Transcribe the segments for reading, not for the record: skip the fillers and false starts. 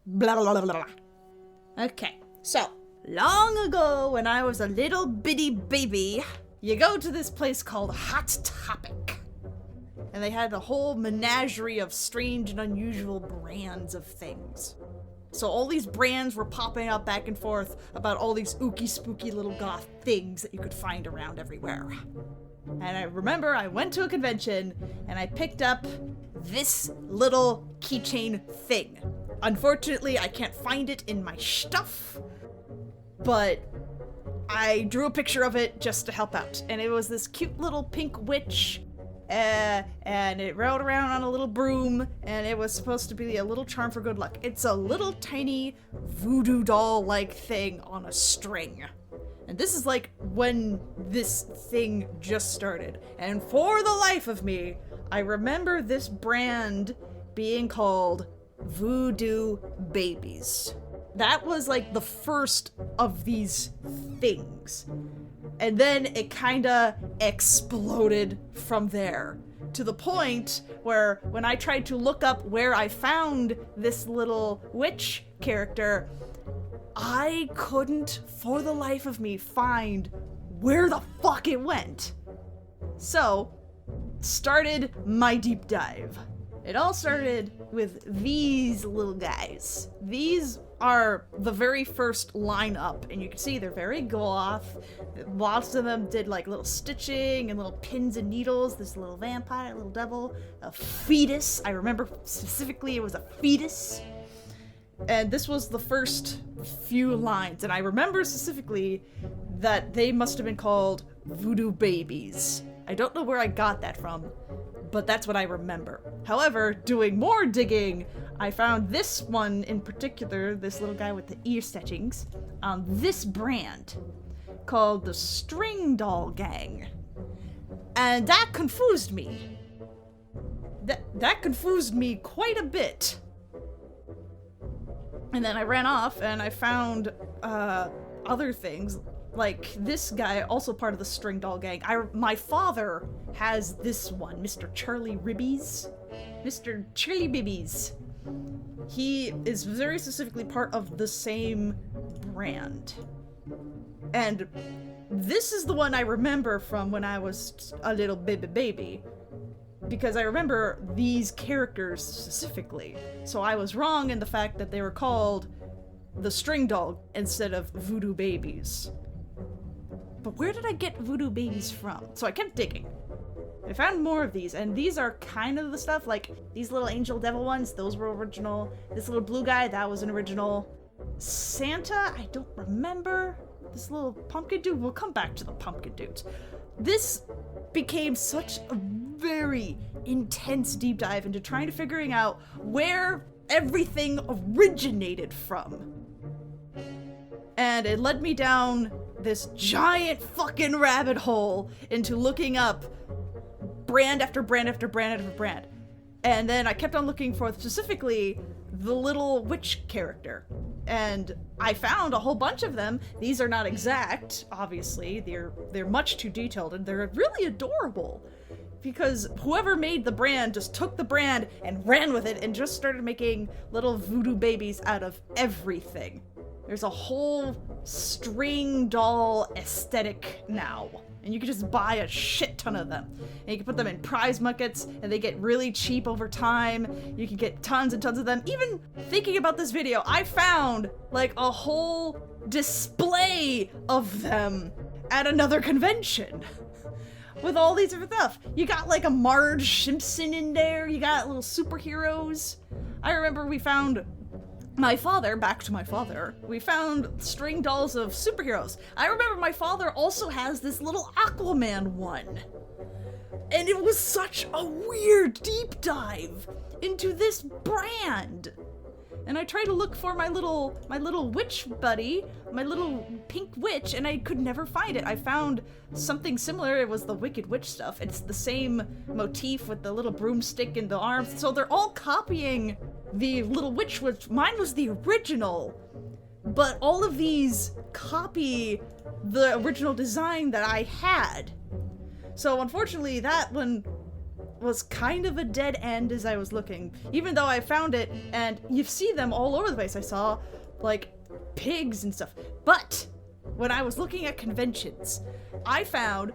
Blah, blah, blah, blah, blah. Okay, so, long ago when I was a little bitty baby, you go to this place called Hot Topic. And they had a whole menagerie of strange and unusual brands of things. So all these brands were popping up back and forth about all these ooky spooky little goth things that you could find around everywhere. And I remember I went to a convention and I picked up this little keychain thing. Unfortunately, I can't find it in my stuff, but I drew a picture of it just to help out. And it was this cute little pink witch, and it rode around on a little broom, and it was supposed to be a little charm for good luck. It's a little tiny voodoo doll-like thing on a string. And this is like when this thing just started. And for the life of me, I remember this brand being called Voodoo Babies. That was like the first of these things. And then it kinda exploded from there. To the point where when I tried to look up where I found this little witch character, I couldn't, for the life of me, find where the fuck it went. So, started my deep dive. It all started with these little guys. These are the very first lineup, and you can see they're very goth. Lots of them did like little stitching and little pins and needles. This little vampire, little devil, a fetus. I remember specifically it was a fetus. And this was the first few lines, and I remember specifically that they must have been called Voodoo Babies. I don't know where I got that from, but that's what I remember. However, doing more digging, I found this one in particular, this little guy with the ear stitchings, on this brand called the String Doll Gang. And that confused me. That confused me quite a bit. And then I ran off and I found other things, like this guy, also part of the String Doll Gang. My father has this one, Mr. Charlie Ribbies. Mr. Charlie Bibbies. He is very specifically part of the same brand. And this is the one I remember from when I was a little baby. Because I remember these characters specifically. So I was wrong in the fact that they were called the String Doll instead of Voodoo Babies. But where did I get Voodoo Babies from? So I kept digging. I found more of these, and these are kind of the stuff, like these little angel devil ones, those were original. This little blue guy, that was an original. Santa, I don't remember. This little pumpkin dude, we'll come back to the pumpkin dudes. This became such a very intense deep dive into trying to figuring out where everything originated from. And it led me down this giant fucking rabbit hole into looking up brand after brand after brand after brand. And then I kept on looking for specifically the little witch character. And I found a whole bunch of them. These are not exact, obviously. They're much too detailed, and they're really adorable. Because whoever made the brand just took the brand and ran with it and just started making little voodoo babies out of everything. There's a whole string doll aesthetic now. And you can just buy a shit ton of them. And you can put them in prize buckets, and they get really cheap over time. You can get tons and tons of them. Even thinking about this video, I found like a whole display of them at another convention. With all these different stuff. You got like a Marge Simpson in there, you got little superheroes. I remember we found back to my father, we found string dolls of superheroes. I remember my father also has this little Aquaman one. And it was such a weird deep dive into this brand. And I tried to look for my little witch buddy, my little pink witch, and I could never find it. I found something similar. It was the Wicked Witch stuff. It's the same motif with the little broomstick and the arms. So they're all copying the little witch, which mine was the original. But all of these copy the original design that I had. So unfortunately, that one was kind of a dead end as I was looking, even though I found it, and you see them all over the place. I saw, like, pigs and stuff. But when I was looking at conventions, I found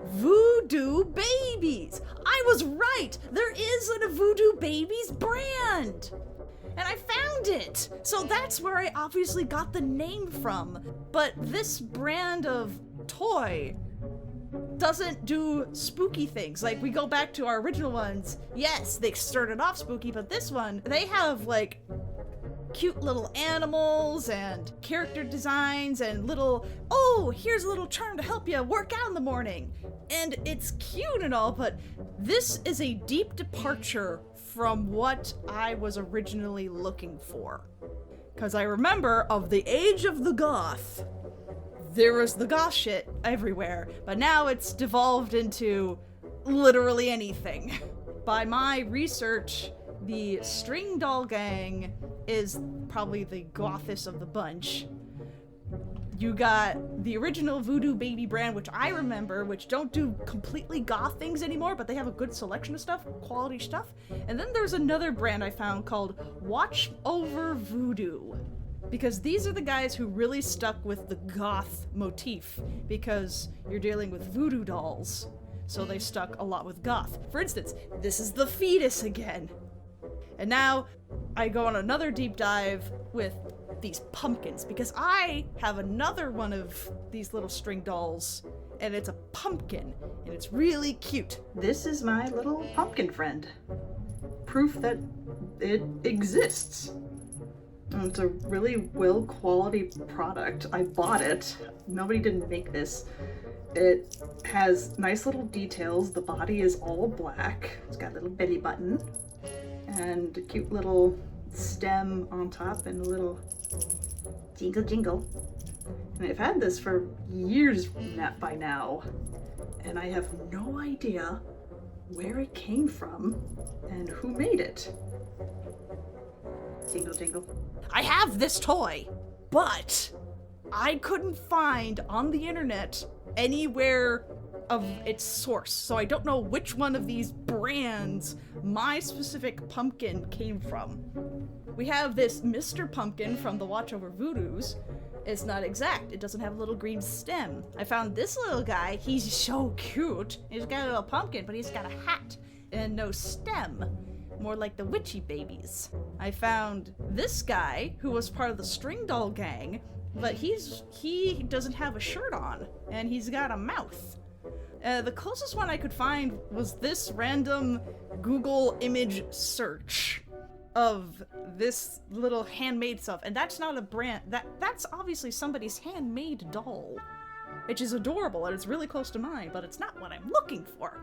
Voodoo Babies. I was right. There is a Voodoo Babies brand. And I found it. So that's where I obviously got the name from. But this brand of toy doesn't do spooky things. Like, we go back to our original ones. Yes, they started off spooky, but this one, they have, like, cute little animals and character designs and little, oh, here's a little charm to help you work out in the morning. And it's cute and all, but this is a deep departure from what I was originally looking for. Because I remember of the age of the goth, there was the goth shit everywhere, but now it's devolved into literally anything. By my research, the String Doll Gang is probably the gothest of the bunch. You got the original Voodoo Baby brand, which I remember, which don't do completely goth things anymore, but they have a good selection of stuff, quality stuff. And then there's another brand I found called Watch Over Voodoo, because these are the guys who really stuck with the goth motif, because you're dealing with voodoo dolls, so they stuck a lot with goth. For instance, this is the fetus again. And now I go on another deep dive with these pumpkins, because I have another one of these little string dolls, and it's a pumpkin, and it's really cute. This is my little pumpkin friend. Proof that it exists. And it's a really well quality product. I bought it. Nobody didn't make this. It has nice little details. The body is all black. It's got a little belly button and a cute little stem on top and a little jingle jingle. And I've had this for years by now, and I have no idea where it came from and who made it. Jingle jingle. I have this toy, but I couldn't find on the internet anywhere of its source, so I don't know which one of these brands my specific pumpkin came from. We have this Mr. Pumpkin from the Watch Over Voodoos. It's not exact. It doesn't have a little green stem. I found this little guy. He's so cute. He's got a little pumpkin, but he's got a hat and no stem. More like the witchy babies. I found this guy who was part of the String Doll Gang, but he doesn't have a shirt on, and he's got a mouth. The closest one I could find was this random Google image search of this little handmade stuff, and that's not a brand. That's obviously somebody's handmade doll, which is adorable, and it's really close to mine, but it's not what I'm looking for.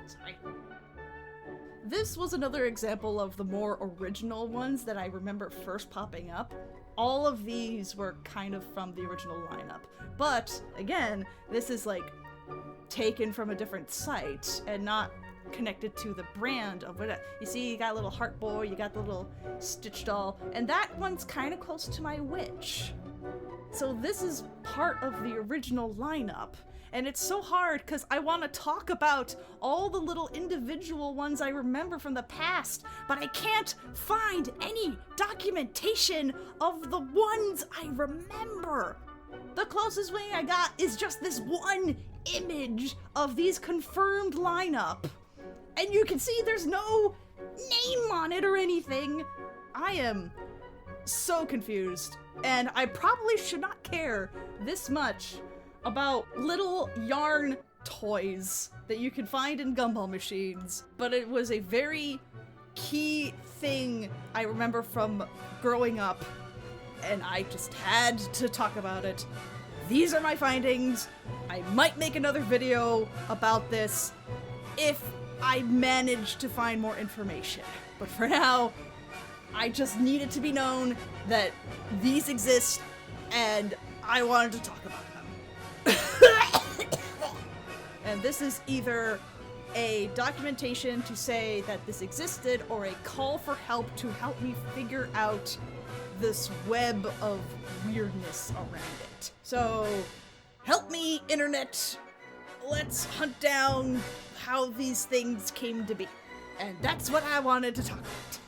Sorry. This was another example of the more original ones that I remember first popping up. All of these were kind of from the original lineup. But, again, this is like taken from a different site and not connected to the brand of it. You see, you got a little Heart Boy, you got the little Stitch doll, and that one's kind of close to my witch. So this is part of the original lineup. And it's so hard because I want to talk about all the little individual ones I remember from the past, but I can't find any documentation of the ones I remember. The closest thing I got is just this one image of these confirmed lineup. And you can see there's no name on it or anything. I am so confused, and I probably should not care this much about little yarn toys that you can find in gumball machines, but it was a very key thing I remember from growing up, and I just had to talk about it. These are my findings. I might make another video about this if I manage to find more information, but for now, I just need it to be known that these exist, and I wanted to talk about them. And this is either a documentation to say that this existed or a call for help to help me figure out this web of weirdness around it. So help me, internet. let's hunt down how these things came to be. And that's what I wanted to talk about.